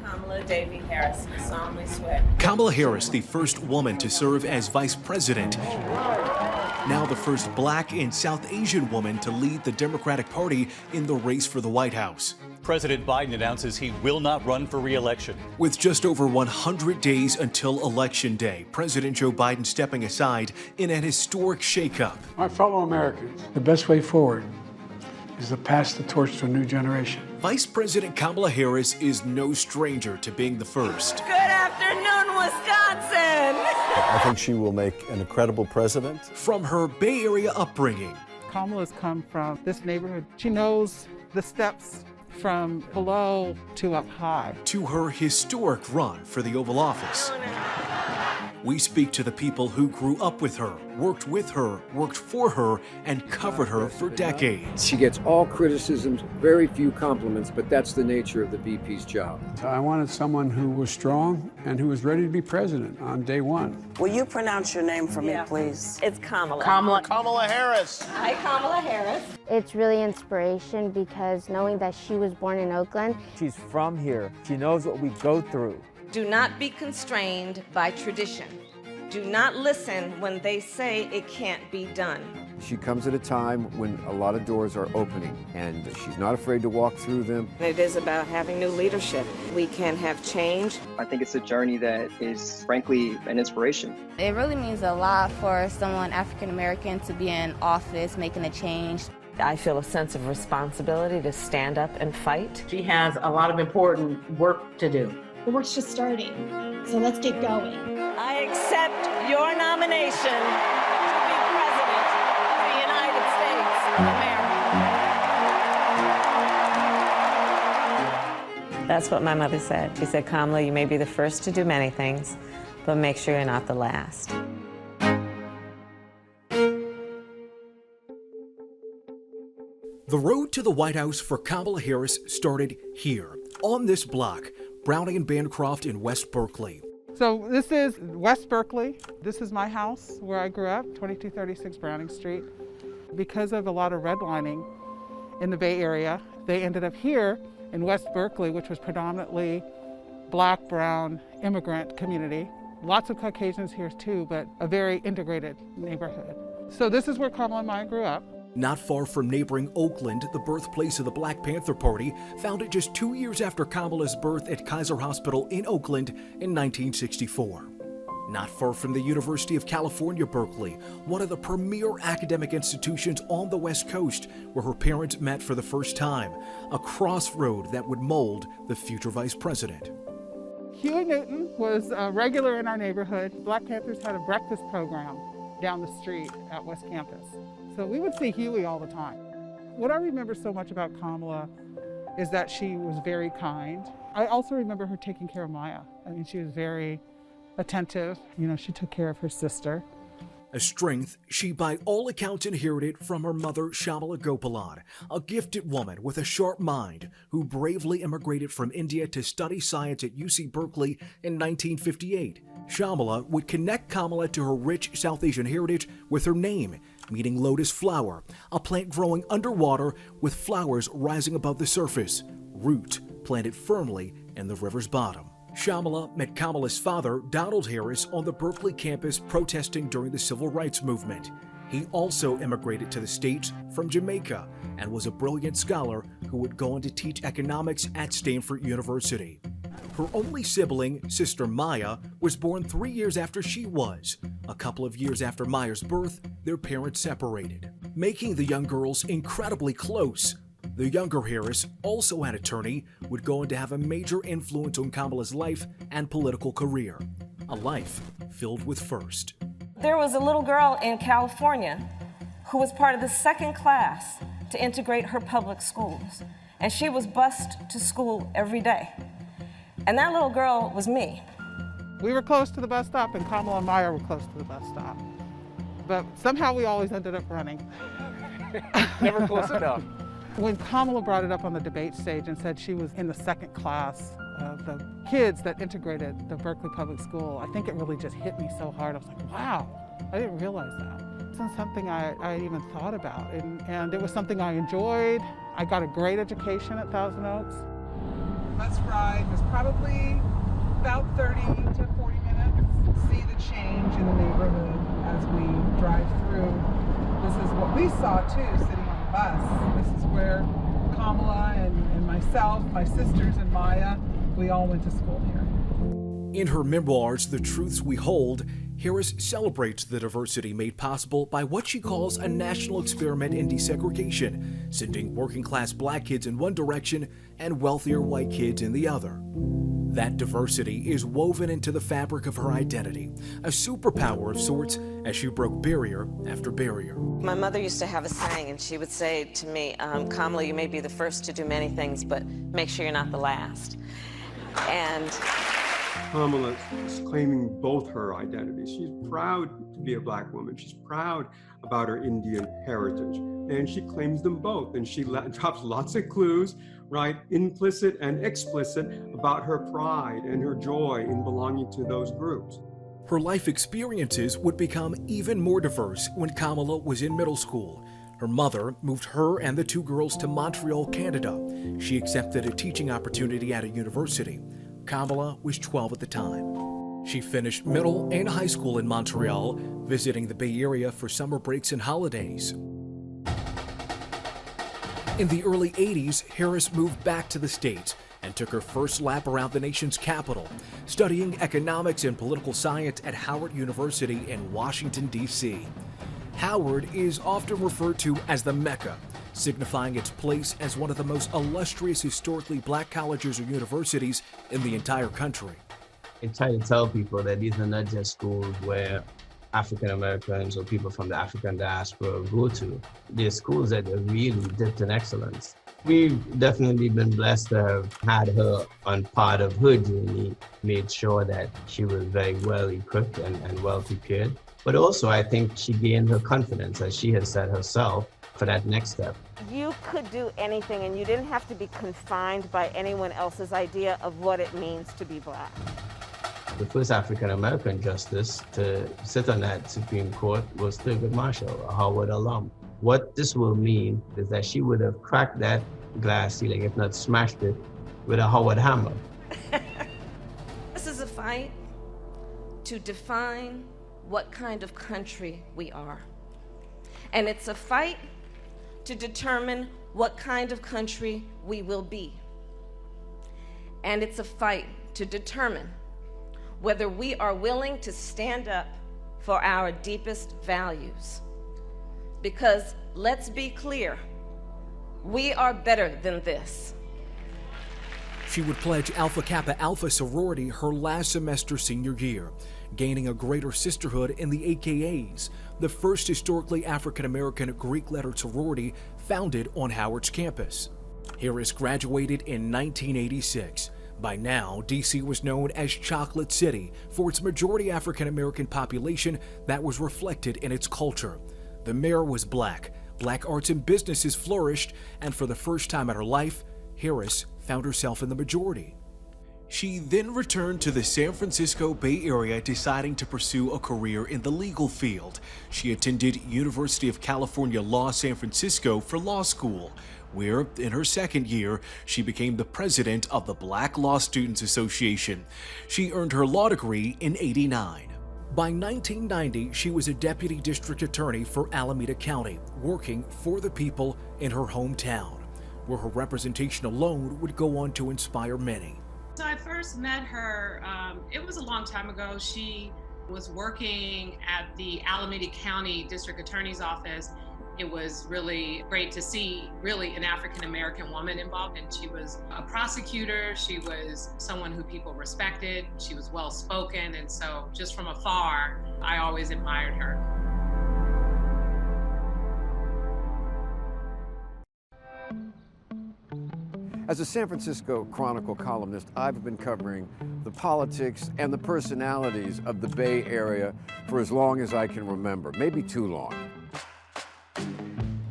Kamala Davy Harris, do solemnly swear. Kamala Harris, the first woman to serve as vice president. Now the first black and South Asian woman to lead the Democratic Party in the race for the White House. President Biden announces he will not run for re-election. With just over 100 days until Election Day, President Joe Biden stepping aside in an historic shakeup. My fellow Americans, the best way forward is to pass the torch to a new generation. Vice President Kamala Harris is no stranger to being the first. Good afternoon, Wisconsin! I think she will make an incredible president. From her Bay Area upbringing. Kamala's come from this neighborhood. She knows the steps from below to up high. To her historic run for the Oval Office. We speak to the people who grew up with her, worked for her, and covered her for decades. She gets all criticisms, very few compliments, but that's the nature of the VP's job. I wanted someone who was strong and who was ready to be president on day one. Will you pronounce your name for me, please? It's Kamala. Kamala Harris. Hi, Kamala Harris. It's really inspiration because knowing that she was born in Oakland. She's from here. She knows what we go through. Do not be constrained by tradition. Do not listen when they say it can't be done. She comes at a time when a lot of doors are opening, and she's not afraid to walk through them. It is about having new leadership. We can have change. I think it's a journey that is, frankly, an inspiration. It really means a lot for someone African American to be in office, making a change. I feel a sense of responsibility to stand up and fight. She has a lot of important work to do. The work's just starting, so let's get going. I accept your nomination to be President of the United States of America. That's what my mother said. She said, Kamala, you may be the first to do many things, but make sure you're not the last. The road to the White House for Kamala Harris started here, on this block, Browning and Bancroft in West Berkeley. So this is West Berkeley. This is my house where I grew up, 2236 Browning Street. Because of a lot of redlining in the Bay Area, they ended up here in West Berkeley, which was predominantly black, brown, immigrant community. Lots of Caucasians here too, but a very integrated neighborhood. So this is where Kamala and I grew up. Not far from neighboring Oakland, the birthplace of the Black Panther Party, founded just 2 years after Kamala's birth at Kaiser Hospital in Oakland in 1964. Not far from the University of California, Berkeley, one of the premier academic institutions on the West Coast, where her parents met for the first time, a crossroad that would mold the future vice president. Huey Newton was a regular in our neighborhood. Black Panthers had a breakfast program down the street at West Campus. So we would see Huey all the time. What I remember so much about Kamala is that she was very kind. I also remember her taking care of Maya. I mean, she was very attentive. You know, she took care of her sister. A strength she by all accounts inherited from her mother, Shyamala Gopalan, a gifted woman with a sharp mind who bravely immigrated from India to study science at UC Berkeley in 1958. Shyamala would connect Kamala to her rich South Asian heritage with her name, meaning lotus flower, a plant growing underwater with flowers rising above the surface, root planted firmly in the river's bottom. Shyamala met Kamala's father, Donald Harris, on the Berkeley campus protesting during the Civil Rights Movement. He also immigrated to the States from Jamaica and was a brilliant scholar who would go on to teach economics at Stanford University. Her only sibling, sister Maya, was born 3 years after she was. A couple of years after Maya's birth, their parents separated, making the young girls incredibly close. The younger Harris, also an attorney, would go on to have a major influence on Kamala's life and political career. A life filled with first. There was a little girl in California who was part of the second class to integrate her public schools. And she was bused to school every day. And that little girl was me. We were close to the bus stop, and Kamala and Maya were close to the bus stop. But somehow we always ended up running. Never close enough. When Kamala brought it up on the debate stage and said she was in the second class of the kids that integrated the Berkeley Public School, I think it really just hit me so hard. I was like, wow, I didn't realize that. It wasn't something I even thought about, and it was something I enjoyed. I got a great education at Thousand Oaks. bus ride was probably about 30 to 40 minutes. See the change in the neighborhood as we drive through. This is what we saw too, sitting on the bus. This is where Kamala and myself, my sisters and Maya, we all went to school here. In her memoirs, The Truths We Hold, Harris celebrates the diversity made possible by what she calls a national experiment in desegregation, sending working-class black kids in one direction and wealthier white kids in the other. That diversity is woven into the fabric of her identity, a superpower of sorts as she broke barrier after barrier. My mother used to have a saying, and she would say to me, Kamala, you may be the first to do many things, but make sure you're not the last. And Kamala is claiming both her identities. She's proud to be a black woman. She's proud about her Indian heritage, and she claims them both. And she drops lots of clues, right, implicit and explicit, about her pride and her joy in belonging to those groups. Her life experiences would become even more diverse when Kamala was in middle school. Her mother moved her and the two girls to Montreal, Canada. She accepted a teaching opportunity at a university. Kamala was 12 at the time. She finished middle and high school in Montreal, visiting the Bay Area for summer breaks and holidays. In the early 80s, Harris moved back to the States and took her first lap around the nation's capital, studying economics and political science at Howard University in Washington, D.C. Howard is often referred to as the Mecca, signifying its place as one of the most illustrious historically black colleges or universities in the entire country. I try to tell people that these are not just schools where African Americans or people from the African diaspora go to. They're schools that are really dipped in excellence. We've definitely been blessed to have had her on part of her journey, made sure that she was very well equipped and well prepared. But also, I think she gained her confidence, as she has said herself, for that next step. you could do anything and you didn't have to be confined by anyone else's idea of what it means to be black. The first African-American justice to sit on that Supreme Court was Thurgood Marshall, a Howard alum. What this will mean is that she would have cracked that glass ceiling, if not smashed it, with a Howard hammer. This is a fight to define what kind of country we are. And it's a fight to determine what kind of country we will be. And it's a fight to determine whether we are willing to stand up for our deepest values. Because let's be clear, we are better than this. She would pledge Alpha Kappa Alpha sorority her last semester senior year, gaining a greater sisterhood in the AKAs, the first historically African-American Greek-lettered sorority founded on Howard's campus. Harris graduated in 1986. By now, D.C. was known as Chocolate City for its majority African-American population that was reflected in its culture. The mayor was black arts and businesses flourished, and for the first time in her life, Harris found herself in the majority. She then returned to the San Francisco Bay Area, deciding to pursue a career in the legal field. She attended University of California Law San Francisco for law school, where in her second year, she became the president of the Black Law Students Association. She earned her law degree in '89. By 1990, she was a deputy district attorney for Alameda County, working for the people in her hometown, where her representation alone would go on to inspire many. So I first met her, it was a long time ago. She was working at the Alameda County District Attorney's Office. It was really great to see really an African-American woman involved, and she was a prosecutor. She was someone who people respected. She was well-spoken, and so just from afar, I always admired her. As a San Francisco Chronicle columnist, I've been covering the politics and the personalities of the Bay Area for as long as I can remember, maybe too long.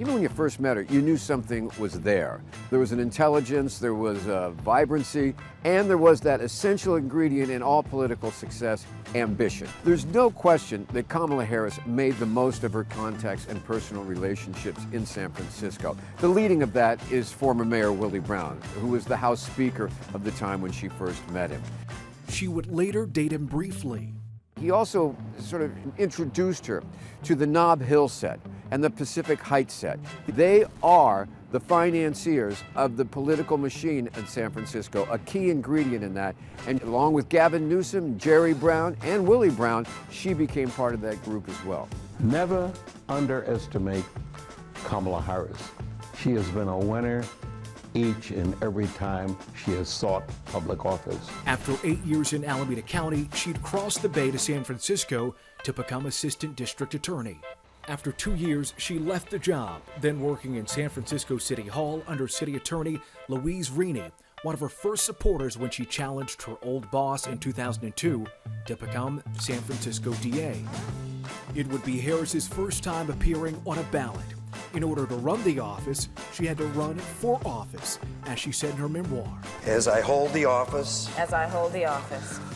Even when you first met her, you knew something was there. There was an intelligence, there was a vibrancy, and there was that essential ingredient in all political success, ambition. There's no question that Kamala Harris made the most of her contacts and personal relationships in San Francisco. The leading of that is former Mayor Willie Brown, who was the House Speaker of the time when she first met him. She would later date him briefly. He also sort of introduced her to the Nob Hill set and the Pacific Heights set. They are the financiers of the political machine in San Francisco, a key ingredient in that. And along with Gavin Newsom, Jerry Brown, and Willie Brown, she became part of that group as well. Never underestimate Kamala Harris. She has been a winner each and every time she has sought public office. After 8 years in Alameda County, she'd crossed the bay to San Francisco to become Assistant District Attorney. After 2 years, she left the job, then working in San Francisco City Hall under City Attorney Louise Rini, one of her first supporters when she challenged her old boss in 2002 to become San Francisco DA. It would be Harris's first time appearing on a ballot. In order to run the office, she had to run for office, as she said in her memoir. As I hold the office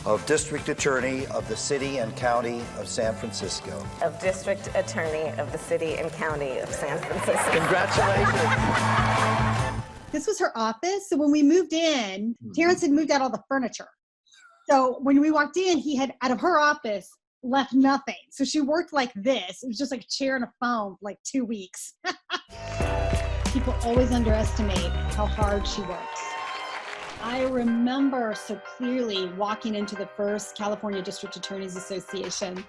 of District Attorney of the City and County of San Francisco. of District Attorney of the City and County of San Francisco. Congratulations. This was her office. So when we moved in, Terrence had moved out all the furniture. So when we walked in, he had, out of her office, left nothing. So she worked like this. It was just like a chair and a phone for like 2 weeks. People always underestimate how hard she works. I remember so clearly walking into the first California District Attorneys Association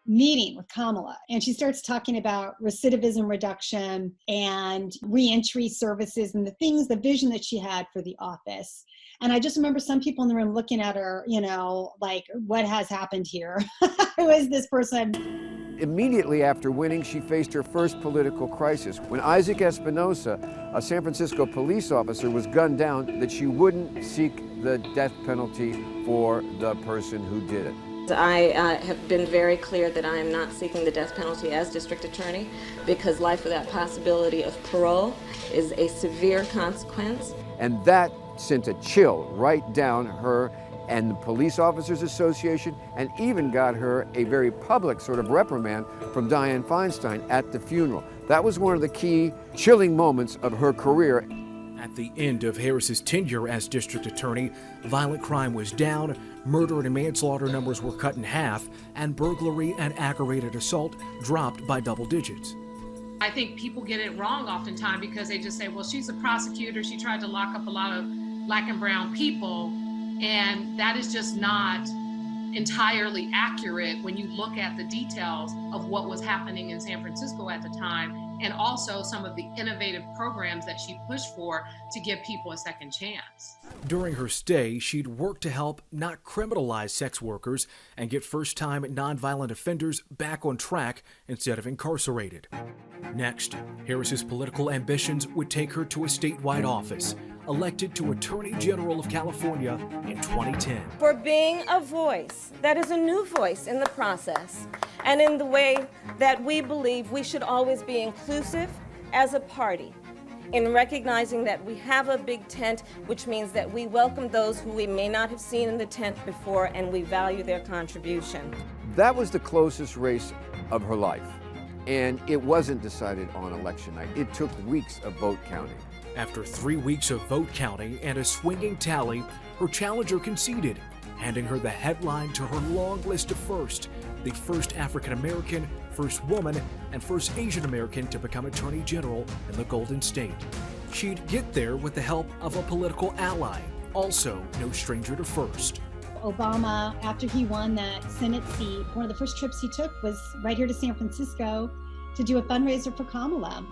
meeting with Kamala, and she starts talking about recidivism reduction and reentry services and the vision that she had for the office. And I just remember some people in the room looking at her, you know, like, what has happened here? Who is this person? Immediately after winning, she faced her first political crisis when Isaac Espinosa, a San Francisco police officer, was gunned down that she wouldn't seek the death penalty for the person who did it. I have been very clear that I am not seeking the death penalty as district attorney because life without possibility of parole is a severe consequence. And that sent a chill right down her and the Police Officers Association, and even got her a very public sort of reprimand from Dianne Feinstein at the funeral. That was one of the key chilling moments of her career. At the end of Harris's tenure as district attorney, violent crime was down, murder and manslaughter numbers were cut in half, and burglary and aggravated assault dropped by double digits. I think people get it wrong oftentimes because they just say, well, she's a prosecutor. She tried to lock up a lot of Black and brown people. And that is just not entirely accurate when you look at the details of what was happening in San Francisco at the time, and also some of the innovative programs that she pushed for to give people a second chance. During her stay, she'd worked to help not criminalize sex workers and get first-time nonviolent offenders back on track instead of incarcerated. Next, Harris's political ambitions would take her to a statewide office, elected to Attorney General of California in 2010. For being a voice that is a new voice in the process, and in the way that we believe we should always be inclusive as a party, in recognizing that we have a big tent, which means that we welcome those who we may not have seen in the tent before, and we value their contribution. That was the closest race of her life, and it wasn't decided on election night. It took weeks of vote counting. After 3 weeks of vote counting and a swinging tally, her challenger conceded, handing her the headline to her long list of firsts: the first African American, first woman, and first Asian American to become Attorney General in the Golden State. She'd get there with the help of a political ally, also no stranger to first. Obama, after he won that Senate seat, one of the first trips he took was right here to San Francisco to do a fundraiser for Kamala.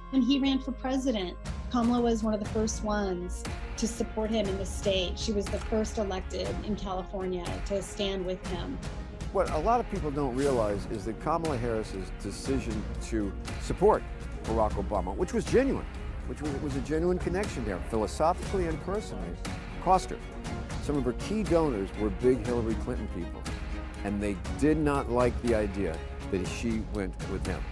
When he ran for president, Kamala was one of the first ones to support him in the state. She was the first elected in California to stand with him. What a lot of people don't realize is that Kamala Harris's decision to support Barack Obama, which was genuine, which was a genuine connection there, philosophically and personally, cost her. Some of her key donors were big Hillary Clinton people, and they did not like the idea that she went with him.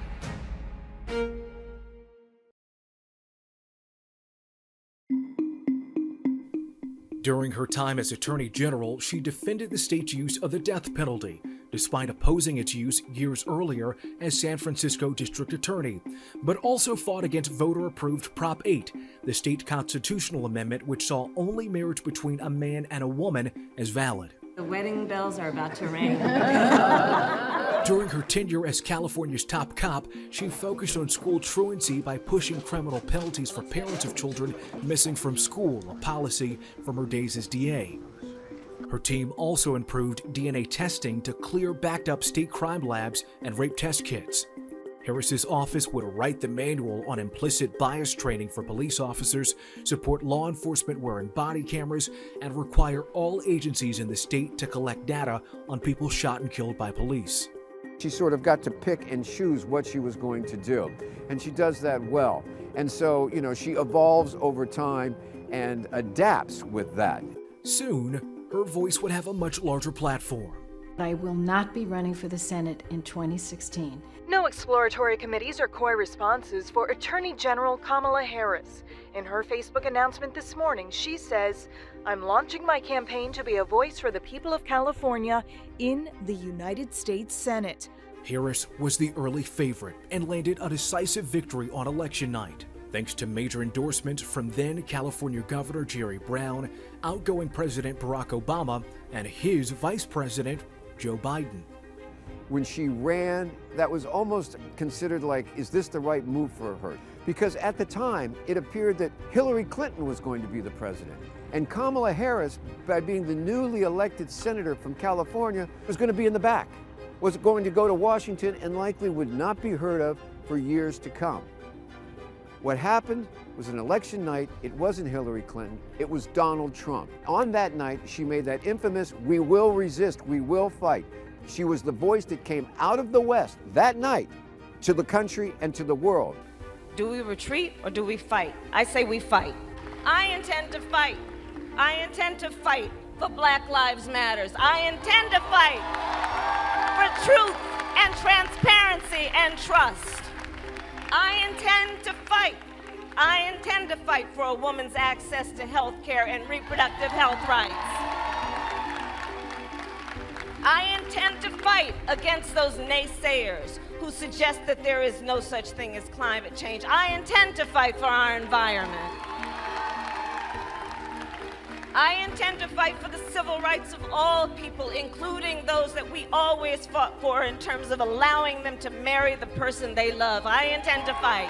During her time as Attorney General, she defended the state's use of the death penalty, despite opposing its use years earlier as San Francisco District Attorney, but also fought against voter-approved Prop 8, the state constitutional amendment which saw only marriage between a man and a woman as valid. The wedding bells are about to ring. During her tenure as California's top cop, she focused on school truancy by pushing criminal penalties for parents of children missing from school, a policy from her days as DA. Her team also improved DNA testing to clear backed-up state crime labs and rape test kits. Harris's office would write the manual on implicit bias training for police officers, support law enforcement wearing body cameras, and require all agencies in the state to collect data on people shot and killed by police. She sort of got to pick and choose what she was going to do, and she does that well. And so, she evolves over time and adapts with that. Soon, her voice would have a much larger platform. I will not be running for the Senate in 2016. No exploratory committees or coy responses for Attorney General Kamala Harris. In her Facebook announcement this morning, she says, "I'm launching my campaign to be a voice for the people of California in the United States Senate." Harris was the early favorite and landed a decisive victory on election night, thanks to major endorsements from then California Governor Jerry Brown, outgoing President Barack Obama, and his Vice President, Joe Biden. When she ran, that was almost considered like, is this the right move for her? Because at the time, it appeared that Hillary Clinton was going to be the president. And Kamala Harris, by being the newly elected senator from California, was going to be in the back, was going to go to Washington and likely would not be heard of for years to come. What happened was an election night. It wasn't Hillary Clinton, it was Donald Trump. On that night, she made that infamous, "We will resist, we will fight." She was the voice that came out of the West that night to the country and to the world. Do we retreat or do we fight? I say we fight. I intend to fight. I intend to fight for Black Lives Matters. I intend to fight for truth and transparency and trust. I intend to fight. I intend to fight for a woman's access to health care and reproductive health rights. I intend to fight against those naysayers who suggest that there is no such thing as climate change. I intend to fight for our environment. I intend to fight for the civil rights of all people, including those that we always fought for in terms of allowing them to marry the person they love. I intend to fight.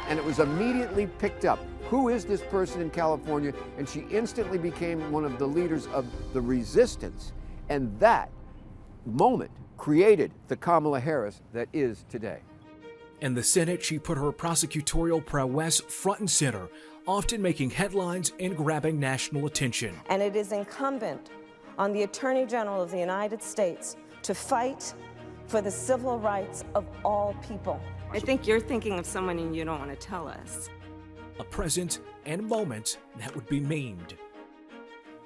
And it was immediately picked up. Who is this person in California? And she instantly became one of the leaders of the resistance. And that moment created the Kamala Harris that is today. In the Senate, she put her prosecutorial prowess front and center, often making headlines and grabbing national attention. And it is incumbent on the Attorney General of the United States to fight for the civil rights of all people. I think you're thinking of someone and you don't want to tell us. A presence and moment that would be memed.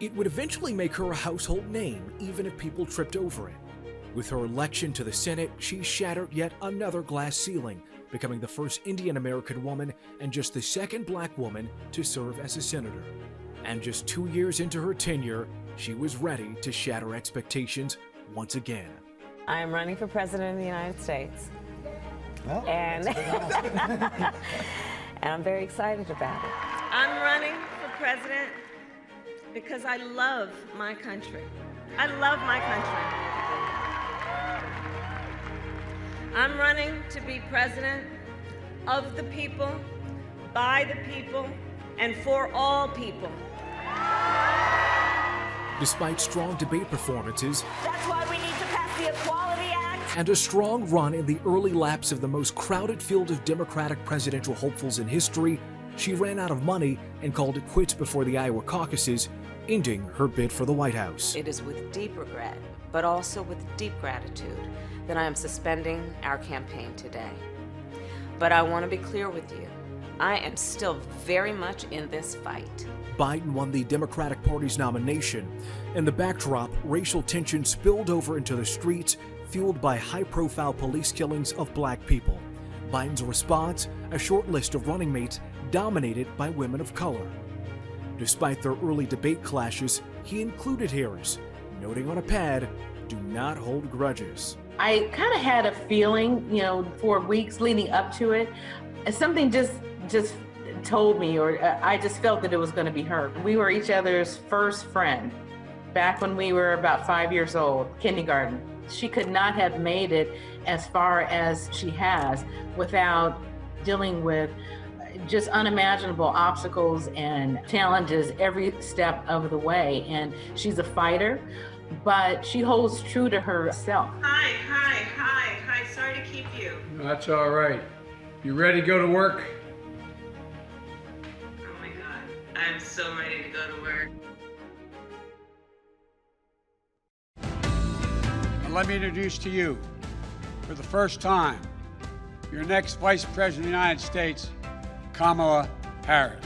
It would eventually make her a household name, even if people tripped over it. With her election to the Senate, she shattered yet another glass ceiling, becoming the first Indian American woman and just the second Black woman to serve as a senator. And just 2 years into her tenure, she was ready to shatter expectations once again. I am running for President of the United States. Well, and I'm very excited about it. I'm running for president because I love my country. I love my country. I'm running to be president of the people, by the people, and for all people. Despite strong debate performances, that's why we need to pass the Equality Act, and a strong run in the early laps of the most crowded field of Democratic presidential hopefuls in history, she ran out of money and called it quits before the Iowa caucuses, ending her bid for the White House. It is with deep regret, but also with deep gratitude, that I am suspending our campaign today. But I want to be clear with you. I am still very much in this fight. Biden won the Democratic Party's nomination. In the backdrop, racial tension spilled over into the streets, fueled by high-profile police killings of Black people. Biden's response, a short list of running mates dominated by women of color. Despite their early debate clashes, he included Harris, noting on a pad, "Do not hold grudges." I kind of had a feeling, for weeks leading up to it, something just told me, or I just felt that it was going to be her. We were each other's first friend back when we were about 5 years old, kindergarten. She could not have made it as far as she has without dealing with just unimaginable obstacles and challenges every step of the way. And she's a fighter, but she holds true to herself. Hi. Sorry to keep you. That's all right. You ready to go to work? Oh my God. I'm so ready to go to work. And let me introduce to you, for the first time, your next Vice President of the United States, Kamala Harris.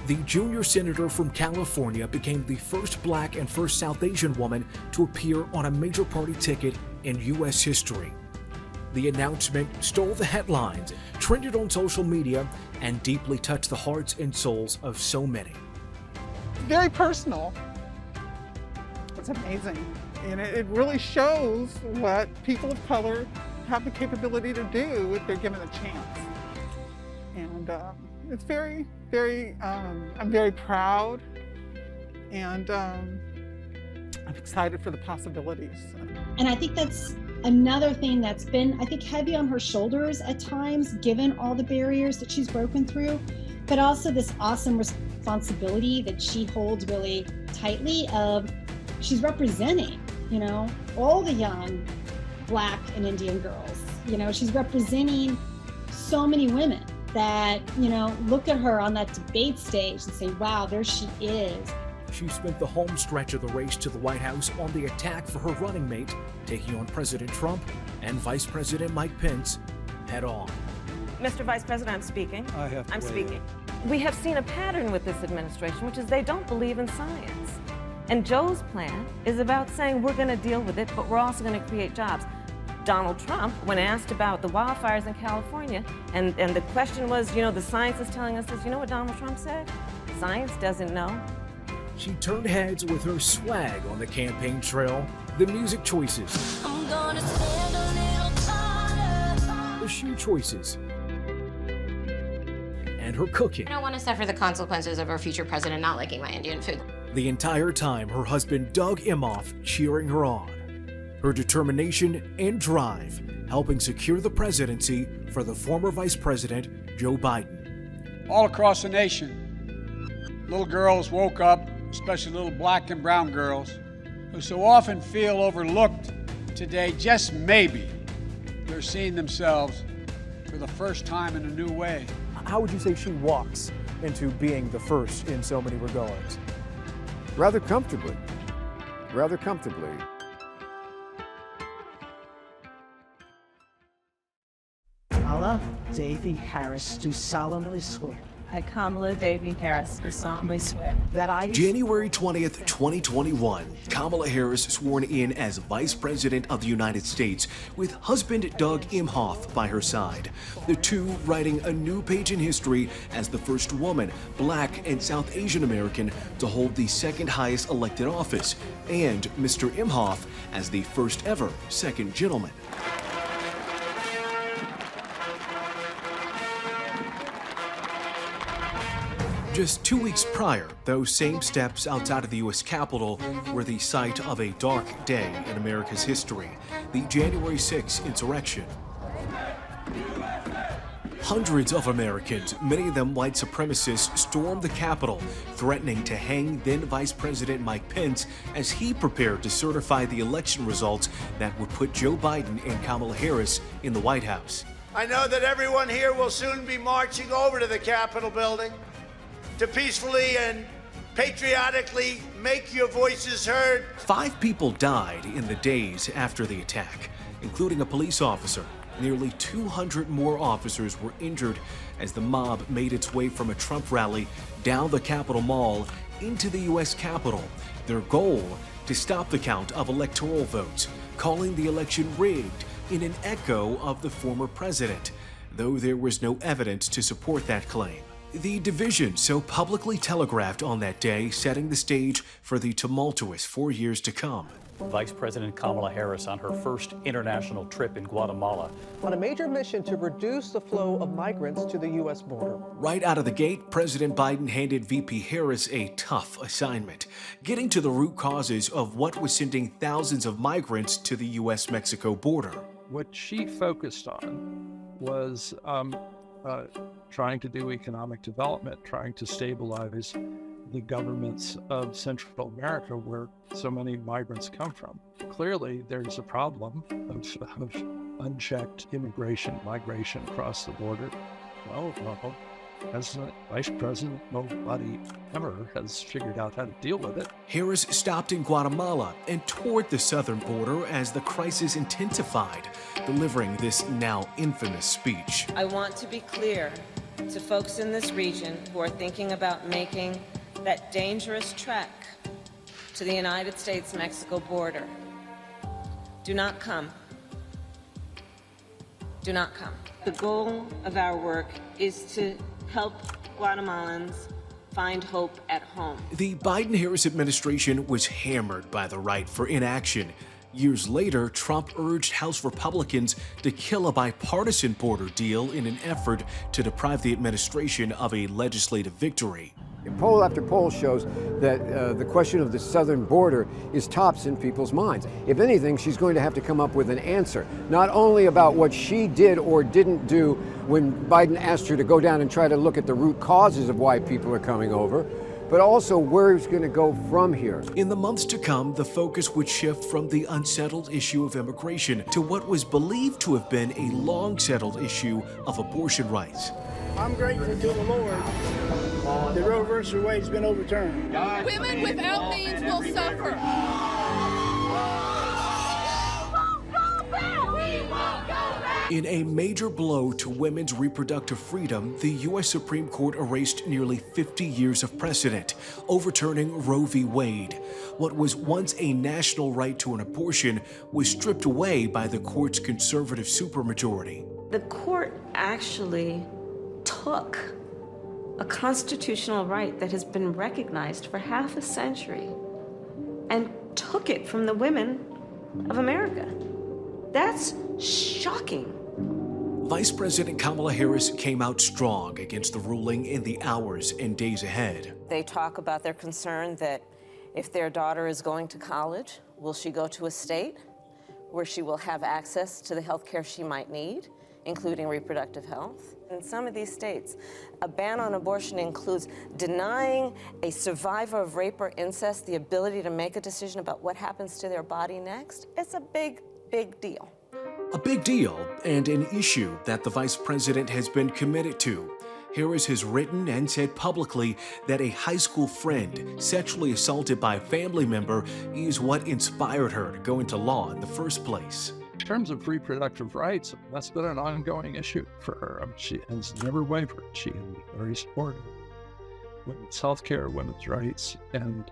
The junior senator from California became the first Black and first South Asian woman to appear on a major party ticket in U.S. history. The announcement stole the headlines, trended on social media, and deeply touched the hearts and souls of so many. Very personal. It's amazing. And it really shows what people of color have the capability to do if they're given a chance. And it's very, very, I'm very proud, and I'm excited for the possibilities. And I think that's another thing that's been, I think, heavy on her shoulders at times, given all the barriers that she's broken through, but also this awesome responsibility that she holds really tightly of she's representing, all the young Black and Indian girls. She's representing so many women that, look at her on that debate stage and say, wow, there she is. She spent the home stretch of the race to the White House on the attack for her running mate, taking on President Trump and Vice President Mike Pence head on. Mr. Vice President, I'm speaking. I'm speaking. We have seen a pattern with this administration, which is they don't believe in science. And Joe's plan is about saying we're going to deal with it, but we're also going to create jobs. Donald Trump, when asked about the wildfires in California, and the question was, the science is telling us this, you know what Donald Trump said? Science doesn't know. She turned heads with her swag on the campaign trail, the music choices, I'm gonna stand a little taller. the shoe choices, and her cooking. I don't want to suffer the consequences of our future president not liking my Indian food. The entire time, her husband Doug Imhoff cheering her on. Her determination and drive helping secure the presidency for the former Vice President, Joe Biden. All across the nation, little girls woke up, especially little Black and brown girls, who so often feel overlooked today. Just maybe they're seeing themselves for the first time in a new way. How would you say she walks into being the first in so many regards? Rather comfortably. Rather comfortably. Kamala Davy Harris, do solemnly swear. I, Kamala Davy Harris, do solemnly swear that I... January 20th, 2021, Kamala Harris sworn in as Vice President of the United States with husband Doug Imhoff by her side. The two writing a new page in history as the first woman, Black and South Asian American, to hold the second highest elected office, and Mr. Imhoff as the first ever second gentleman. Just 2 weeks prior, those same steps outside of the U.S. Capitol were the site of a dark day in America's history, the January 6th insurrection. Hundreds of Americans, many of them white supremacists, stormed the Capitol, threatening to hang then Vice President Mike Pence as he prepared to certify the election results that would put Joe Biden and Kamala Harris in the White House. I know that everyone here will soon be marching over to the Capitol building to peacefully and patriotically make your voices heard. 5 people died in the days after the attack, including a police officer. Nearly 200 more officers were injured as the mob made its way from a Trump rally down the Capitol Mall into the U.S. Capitol. Their goal, to stop the count of electoral votes, calling the election rigged in an echo of the former president, though there was no evidence to support that claim. The division so publicly telegraphed on that day, setting the stage for the tumultuous 4 years to come. Vice President Kamala Harris on her first international trip in Guatemala. On a major mission to reduce the flow of migrants to the U.S. border. Right out of the gate, President Biden handed VP Harris a tough assignment, getting to the root causes of what was sending thousands of migrants to the U.S.-Mexico border. What she focused on was trying to do economic development, trying to stabilize the governments of Central America where so many migrants come from. Clearly, there's a problem of unchecked immigration, migration across the border. Well, President, Vice President, nobody ever has figured out how to deal with it. Harris stopped in Guatemala and toured the southern border as the crisis intensified, delivering this now infamous speech. I want to be clear to folks in this region who are thinking about making that dangerous trek to the United States-Mexico border. Do not come. Do not come. The goal of our work is to help Guatemalans find hope at home. The Biden-Harris administration was hammered by the right for inaction. Years later, Trump urged House Republicans to kill a bipartisan border deal in an effort to deprive the administration of a legislative victory. Poll after poll shows that the question of the southern border is tops in people's minds. If anything, she's going to have to come up with an answer, not only about what she did or didn't do when Biden asked her to go down and try to look at the root causes of why people are coming over, but also where it's going to go from here. In the months to come, the focus would shift from the unsettled issue of immigration to what was believed to have been a long-settled issue of abortion rights. I'm grateful to the Lord that Roe v. Wade's been overturned. Women without means will suffer. In a major blow to women's reproductive freedom, the U.S. Supreme Court erased nearly 50 years of precedent, overturning Roe v. Wade. What was once a national right to an abortion was stripped away by the court's conservative supermajority. The court actually took a constitutional right that has been recognized for half a century and took it from the women of America. That's shocking. Vice President Kamala Harris came out strong against the ruling in the hours and days ahead. They talk about their concern that if their daughter is going to college, will she go to a state where she will have access to the health care she might need, including reproductive health? In some of these states, a ban on abortion includes denying a survivor of rape or incest the ability to make a decision about what happens to their body next. It's a big, big deal. A big deal and an issue that the vice president has been committed to. Harris has written and said publicly that a high school friend sexually assaulted by a family member is what inspired her to go into law in the first place. In terms of reproductive rights, that's been an ongoing issue for her. She has never wavered. She is very supportive. Women's health care, women's rights, and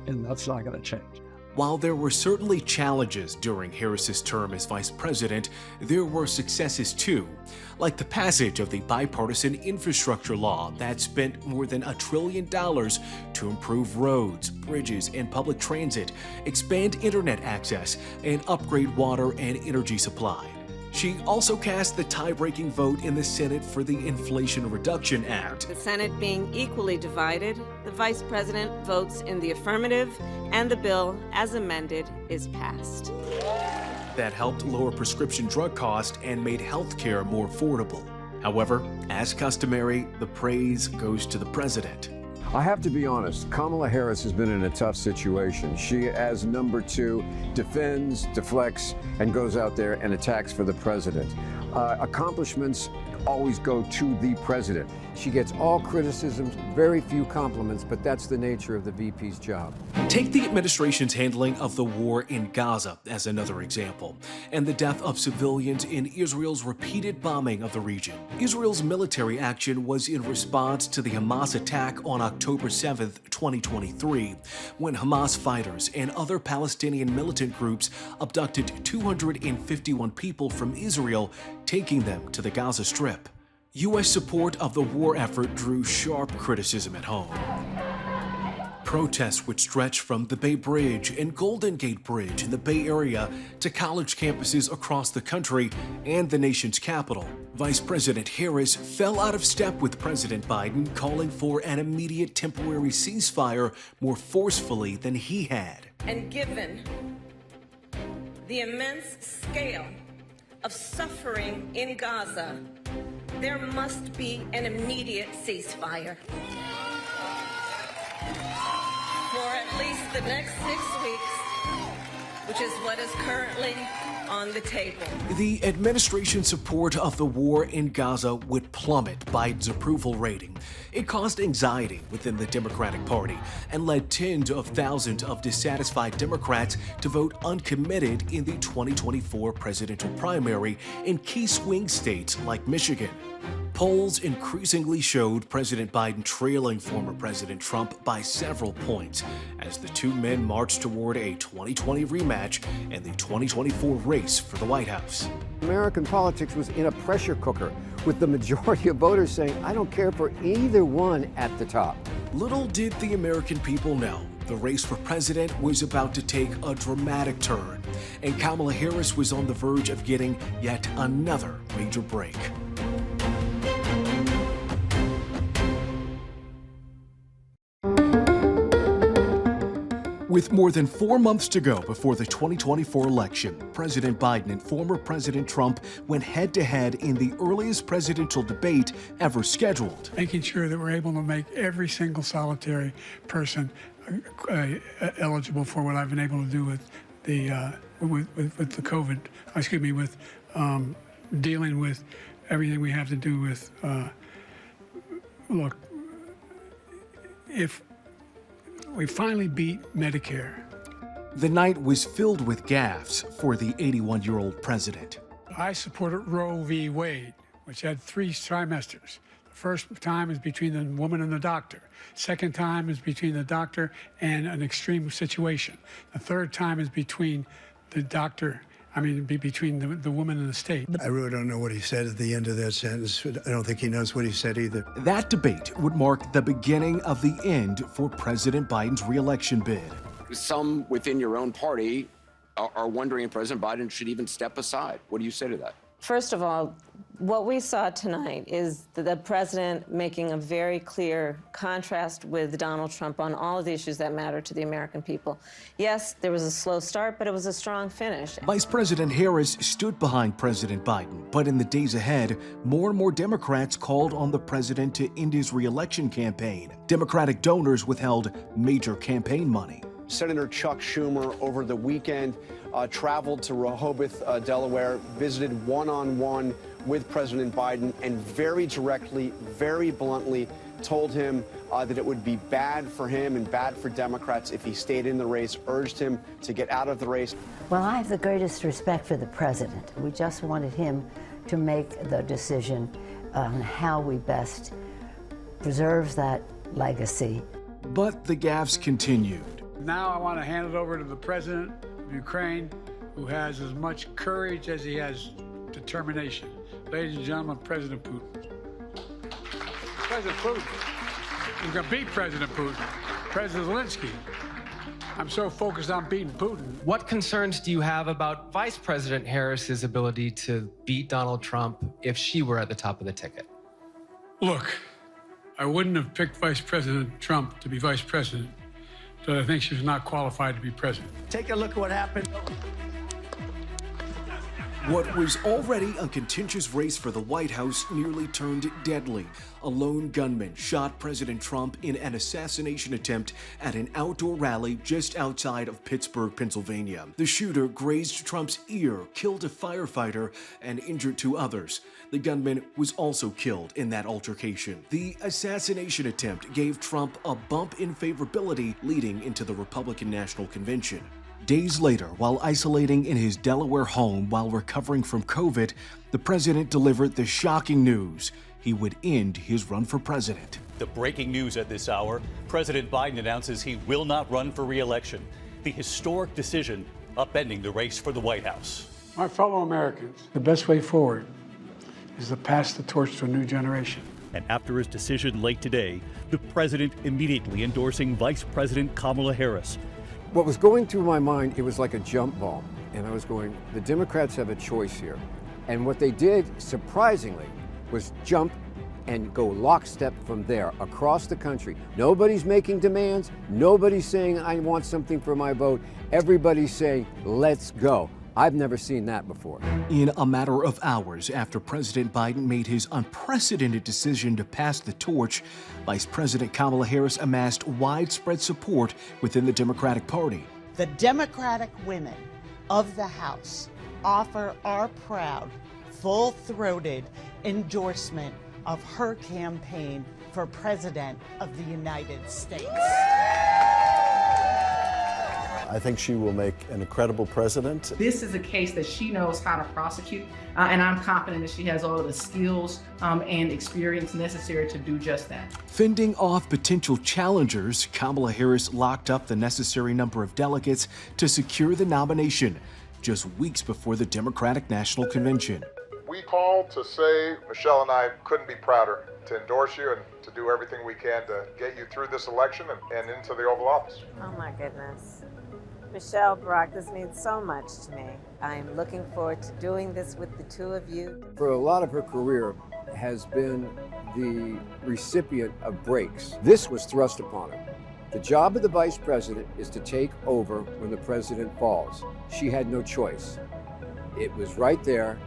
that's not going to change. While there were certainly challenges during Harris's term as vice president, there were successes too, like the passage of the bipartisan infrastructure law that spent more than $1 trillion to improve roads, bridges, and public transit, expand internet access, and upgrade water and energy supply. She also cast the tie-breaking vote in the Senate for the Inflation Reduction Act. The Senate being equally divided, the Vice President votes in the affirmative, and the bill, as amended, is passed. That helped lower prescription drug costs and made health care more affordable. However, as customary, the praise goes to the president. I have to be honest, Kamala Harris has been in a tough situation. She, as number 2, defends, deflects, and goes out there and attacks for the president. Accomplishments always go to the president. She gets all criticisms, very few compliments, but that's the nature of the VP's job. Take the administration's handling of the war in Gaza as another example, and the death of civilians in Israel's repeated bombing of the region. Israel's military action was in response to the Hamas attack on October 7, 2023, when Hamas fighters and other Palestinian militant groups abducted 251 people from Israel, taking them to the Gaza Strip. U.S. support of the war effort drew sharp criticism at home. Protests would stretch from the Bay Bridge and Golden Gate Bridge in the Bay Area to college campuses across the country and the nation's capital. Vice President Harris fell out of step with President Biden, calling for an immediate temporary ceasefire more forcefully than he had. And given the immense scale of suffering in Gaza, there must be an immediate ceasefire. For at least the next 6 weeks, which is what is currently on the table. The administration's support of the war in Gaza would plummet Biden's approval rating. It caused anxiety within the Democratic Party and led tens of thousands of dissatisfied Democrats to vote uncommitted in the 2024 presidential primary in key swing states like Michigan. Polls increasingly showed President Biden trailing former President Trump by several points as the two men marched toward a 2020 rematch and the 2024 race for the White House. American politics was in a pressure cooker, with the majority of voters saying, I don't care for either one at the top. Little did the American people know, the race for president was about to take a dramatic turn, and Kamala Harris was on the verge of getting yet another major break. With more than 4 months to go before the 2024 election, President Biden and former President Trump went head-to-head in the earliest presidential debate ever scheduled. Making sure that we're able to make every single solitary person eligible for what I've been able to do with the COVID, with dealing with everything we have to do with, look, if we finally beat Medicare. The night was filled with gaffes for the 81-year-old president. I supported Roe v. Wade, which had 3 trimesters. The first time is between the woman and the doctor. Second time is between the doctor and an extreme situation. The third time is between the doctor, between the woman and the state. I really don't know what he said at the end of that sentence. I don't think he knows what he said either. That debate would mark the beginning of the end for President Biden's re-election bid. Some within your own party are wondering if President Biden should even step aside. What do you say to that? First of all, what we saw tonight is the president making a very clear contrast with Donald Trump on all of the issues that matter to the American people. Yes, there was a slow start, but it was a strong finish. Vice President Harris stood behind President Biden, but in the days ahead, more and more Democrats called on the president to end his re-election campaign. Democratic donors withheld major campaign money. Senator Chuck Schumer over the weekend traveled to Rehoboth, Delaware, visited one-on-one with President Biden, and very directly, very bluntly told him that it would be bad for him and bad for Democrats if he stayed in the race, urged him to get out of the race. Well, I have the greatest respect for the president. We just wanted him to make the decision on how we best preserve that legacy. But the gaffes continued. Now I want to hand it over to the president of Ukraine, who has as much courage as he has determination. Ladies and gentlemen, President Putin. President Putin. He's going to beat President Putin. President Zelensky. I'm so focused on beating Putin. What concerns do you have about Vice President Harris's ability to beat Donald Trump if she were at the top of the ticket? Look, I wouldn't have picked Vice President Trump to be vice president, but I think she was not qualified to be president. Take a look at what happened. What was already a contentious race for the White House nearly turned deadly. A lone gunman shot President Trump in an assassination attempt at an outdoor rally just outside of Pittsburgh, Pennsylvania. The shooter grazed Trump's ear, killed a firefighter, and injured 2 others. The gunman was also killed in that altercation. The assassination attempt gave Trump a bump in favorability leading into the Republican National Convention. Days later, while isolating in his Delaware home while recovering from COVID, the president delivered the shocking news: he would end his run for president. The breaking news at this hour: President Biden announces he will not run for re-election. The historic decision upending the race for the White House. My fellow Americans, the best way forward is to pass the torch to a new generation. And after his decision late today, the president immediately endorsing Vice President Kamala Harris. What was going through my mind, it was like a jump ball. And I was going, the Democrats have a choice here. And what they did, surprisingly, was jump and go lockstep from there across the country. Nobody's making demands. Nobody's saying, I want something for my vote. Everybody's saying, let's go. I've never seen that before. In a matter of hours after President Biden made his unprecedented decision to pass the torch, Vice President Kamala Harris amassed widespread support within the Democratic Party. The Democratic women of the House offer our proud, full-throated endorsement of her campaign for President of the United States. I think she will make an incredible president. This is a case that she knows how to prosecute, and I'm confident that she has all of the skills and experience necessary to do just that. Fending off potential challengers, Kamala Harris locked up the necessary number of delegates to secure the nomination just weeks before the Democratic National Convention. We called to say Michelle and I couldn't be prouder to endorse you and to do everything we can to get you through this election and into the Oval Office. Oh my goodness. Michelle, Brock, this means so much to me. I am looking forward to doing this with the two of you. For a lot of her career has been the recipient of breaks. This was thrust upon her. The job of the vice president is to take over when the president falls. She had no choice. It was right there.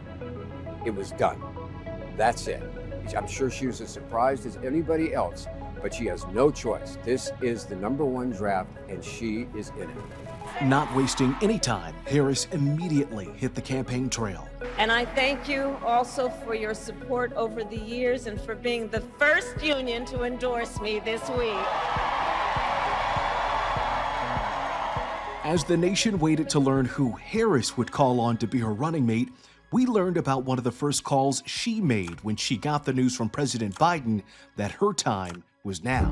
It was done. That's it. I'm sure she was as surprised as anybody else, but she has no choice. This is the #1 draft, and she is in it. Not wasting any time, Harris immediately hit the campaign trail. And I thank you also for your support over the years and for being the first union to endorse me this week. As the nation waited to learn who Harris would call on to be her running mate, we learned about one of the first calls she made when she got the news from President Biden that her time was now.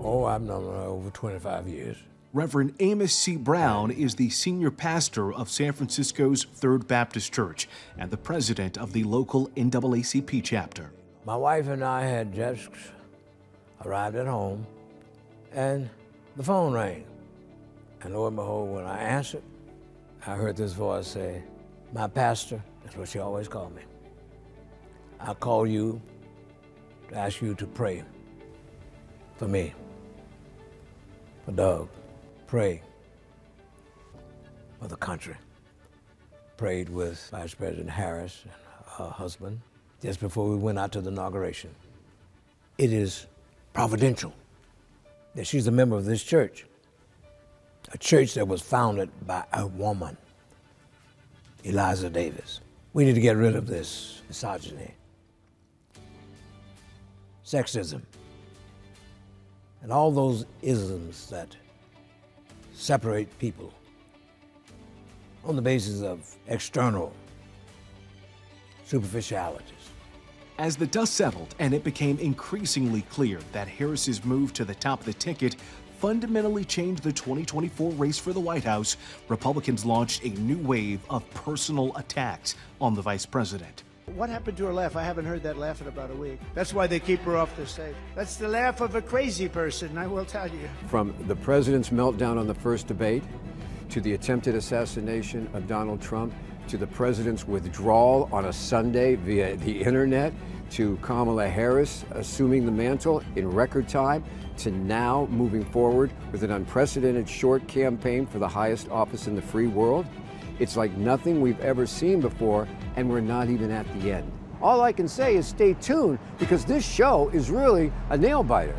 Oh, I've known her over 25 years. Reverend Amos C. Brown is the senior pastor of San Francisco's Third Baptist Church and the president of the local NAACP chapter. My wife and I had just arrived at home, and the phone rang. And lo and behold, when I answered, I heard this voice say, "My pastor," that's what she always called me. "I call you to ask you to pray for me, for Doug. Pray for the country." Prayed with Vice President Harris and her husband just before we went out to the inauguration. It is providential that she's a member of this church, a church that was founded by a woman, Eliza Davis. We need to get rid of this misogyny, sexism, and all those isms that separate people on the basis of external superficialities. As the dust settled and it became increasingly clear that Harris's move to the top of the ticket fundamentally changed the 2024 race for the White House, Republicans launched a new wave of personal attacks on the vice president. What happened to her laugh? I haven't heard that laugh in about a week. That's why they keep her off the stage. That's the laugh of a crazy person, I will tell you. From the president's meltdown on the first debate, to the attempted assassination of Donald Trump, to the president's withdrawal on a Sunday via the internet, to Kamala Harris assuming the mantle in record time, to now moving forward with an unprecedented short campaign for the highest office in the free world. It's like nothing we've ever seen before, and we're not even at the end. All I can say is stay tuned, because this show is really a nail-biter.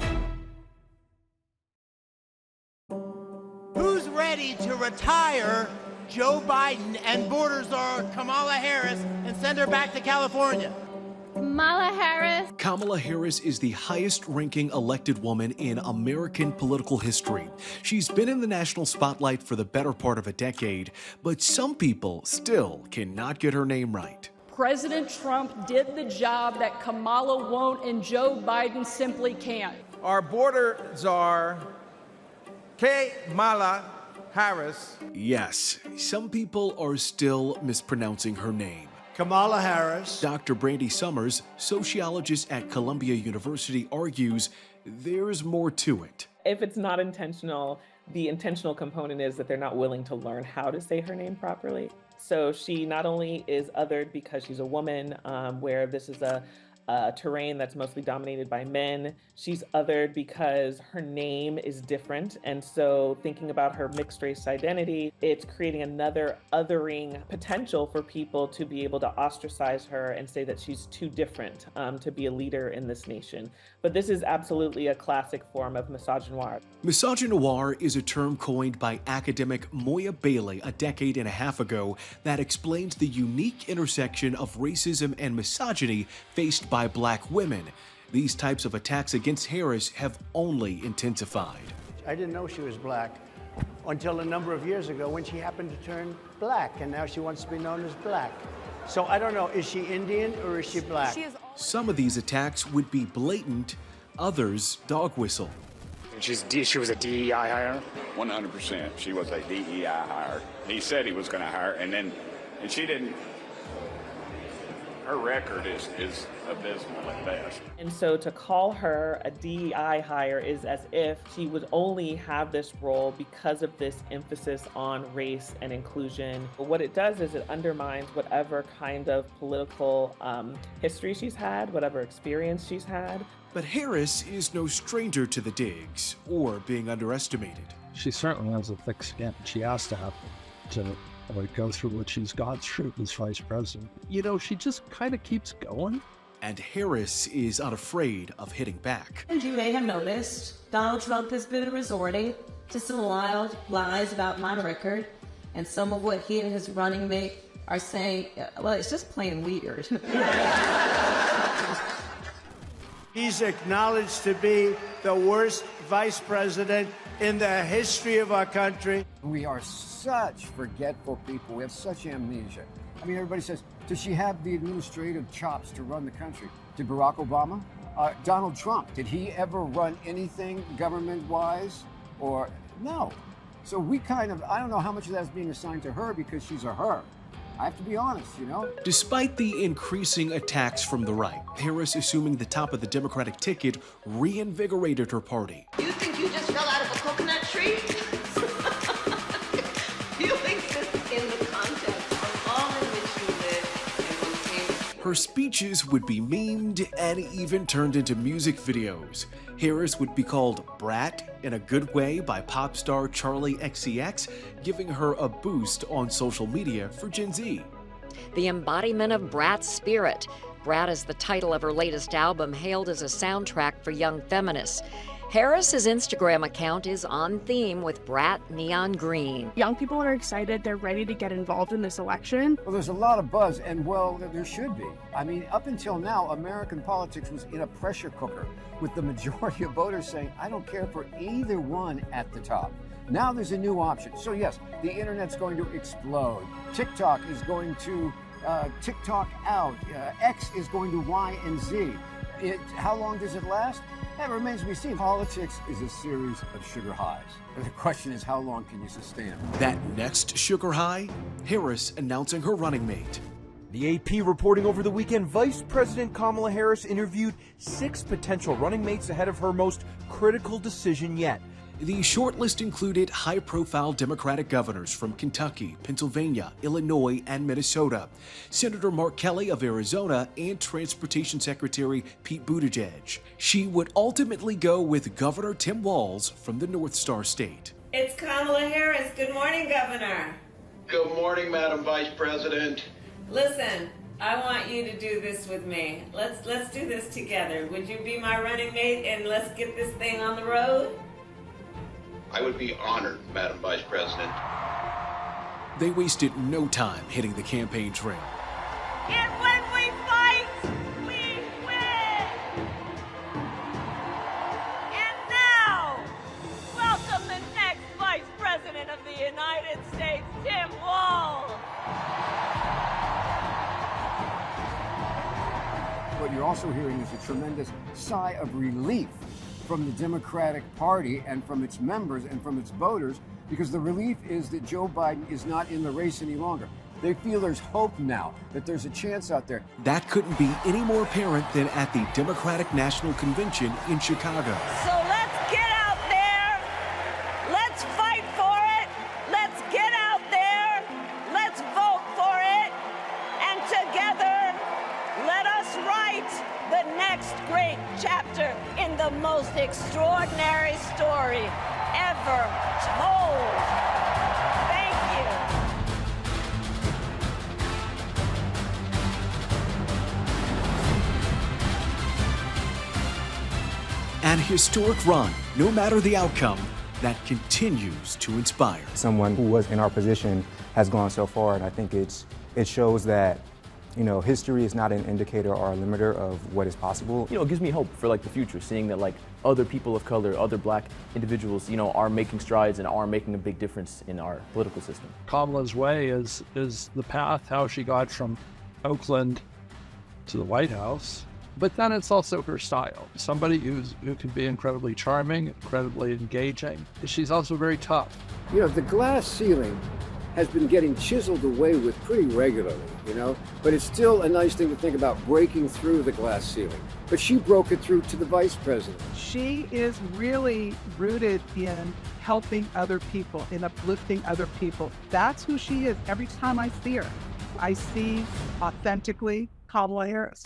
Who's ready to retire Joe Biden and border czar Kamala Harris and send her back to California? Kamala Harris. Kamala Harris is the highest-ranking elected woman in American political history. She's been in the national spotlight for the better part of a decade, but some people still cannot get her name right. President Trump did the job that Kamala won't and Joe Biden simply can't. Our border czar, Kamala Harris. Yes, some people are still mispronouncing her name. Kamala Harris. Dr. Brandy Summers, sociologist at Columbia University, argues there's more to it. If it's not intentional, the intentional component is that they're not willing to learn how to say her name properly. So she not only is othered because she's a woman, where this is a terrain that's mostly dominated by men. She's othered because her name is different. And so thinking about her mixed race identity, it's creating another othering potential for people to be able to ostracize her and say that she's too different to be a leader in this nation. But this is absolutely a classic form of misogynoir. Misogynoir is a term coined by academic Moya Bailey a decade and a half ago that explains the unique intersection of racism and misogyny faced by Black women. These types of attacks against Harris have only intensified. I didn't know she was black until a number of years ago when she happened to turn black, and now she wants to be known as black. So I don't know, is she Indian or is she black? Some of these attacks would be blatant, others dog whistle. She was a DEI hire? 100%. She was a DEI hire. He said he was going to hire, and she didn't. Her record is abysmal at best. And so to call her a DEI hire is as if she would only have this role because of this emphasis on race and inclusion. But what it does is it undermines whatever kind of political history she's had, whatever experience she's had. But Harris is no stranger to the digs or being underestimated. She certainly has a thick skin. She has to have to go through what she's gone through as vice president. You know, she just kind of keeps going. And Harris is unafraid of hitting back. As you may have noticed, Donald Trump has been resorting to some wild lies about my record, and some of what he and his running mate are saying, well, it's just plain weird. He's acknowledged to be the worst vice president in the history of our country. We are such forgetful people. We have such amnesia. I mean, everybody says, does she have the administrative chops to run the country? Did Barack Obama? Donald Trump, did he ever run anything government-wise? Or no. So we kind of, I don't know how much of that's being assigned to her because she's a her. I have to be honest, you know? Despite the increasing attacks from the right, Harris assuming the top of the Democratic ticket reinvigorated her party. You think you just fell out of a coconut tree? You exist in the context of all in which you live and what came. Her speeches would be memed and even turned into music videos. Harris would be called Brat in a good way by pop star Charlie XCX, giving her a boost on social media for Gen Z. The embodiment of Brat's spirit. Brat is the title of her latest album, hailed as a soundtrack for young feminists. Harris's Instagram account is on theme with Brat Neon Green. Young people are excited. They're ready to get involved in this election. Well, there's a lot of buzz, and well, there should be. I mean, up until now, American politics was in a pressure cooker, with the majority of voters saying, I don't care for either one at the top. Now there's a new option. So yes, the internet's going to explode. TikTok is going to TikTok out. X is going to Y and Z. How long does it last? That remains to be seen. Politics is a series of sugar highs. And the question is, how long can you sustain them? That next sugar high? Harris announcing her running mate. The AP reporting over the weekend, Vice President Kamala Harris interviewed 6 potential running mates ahead of her most critical decision yet. The shortlist included high-profile Democratic governors from Kentucky, Pennsylvania, Illinois, and Minnesota, Senator Mark Kelly of Arizona, and Transportation Secretary Pete Buttigieg. She would ultimately go with Governor Tim Walz from the North Star State. It's Kamala Harris. Good morning, Governor. Good morning, Madam Vice President. Listen, I want you to do this with me. Let's do this together. Would you be my running mate and let's get this thing on the road? I would be honored, Madam Vice President. They wasted no time hitting the campaign trail. And when we fight, we win! And now, welcome the next Vice President of the United States, Tim Walz. What you're also hearing is a tremendous sigh of relief from the Democratic Party and from its members and from its voters, because the relief is that Joe Biden is not in the race any longer. They feel there's hope now, that there's a chance out there. That couldn't be any more apparent than at the Democratic National Convention in Chicago. So let's get out there. Let's fight for it. Let's get out there. Let's vote for it. And together, let us write the next great chapter in the most extraordinary story ever told. Thank you. An historic run, no matter the outcome, that continues to inspire. Someone who was in our position has gone so far, and I think it shows that, you know, history is not an indicator or a limiter of what is possible. You know, it gives me hope for like the future, seeing that like other people of color, other black individuals, you know, are making strides and are making a big difference in our political system. Kamala's way is the path, how she got from Oakland to the White House. But then it's also her style. Somebody who can be incredibly charming, incredibly engaging. She's also very tough. You know, the glass ceiling has been getting chiseled away with pretty regularly, you know, but it's still a nice thing to think about, breaking through the glass ceiling. But she broke it through to the vice president. She is really rooted in helping other people, in uplifting other people. That's who she is. Every time I see her, I see authentically Kamala Harris.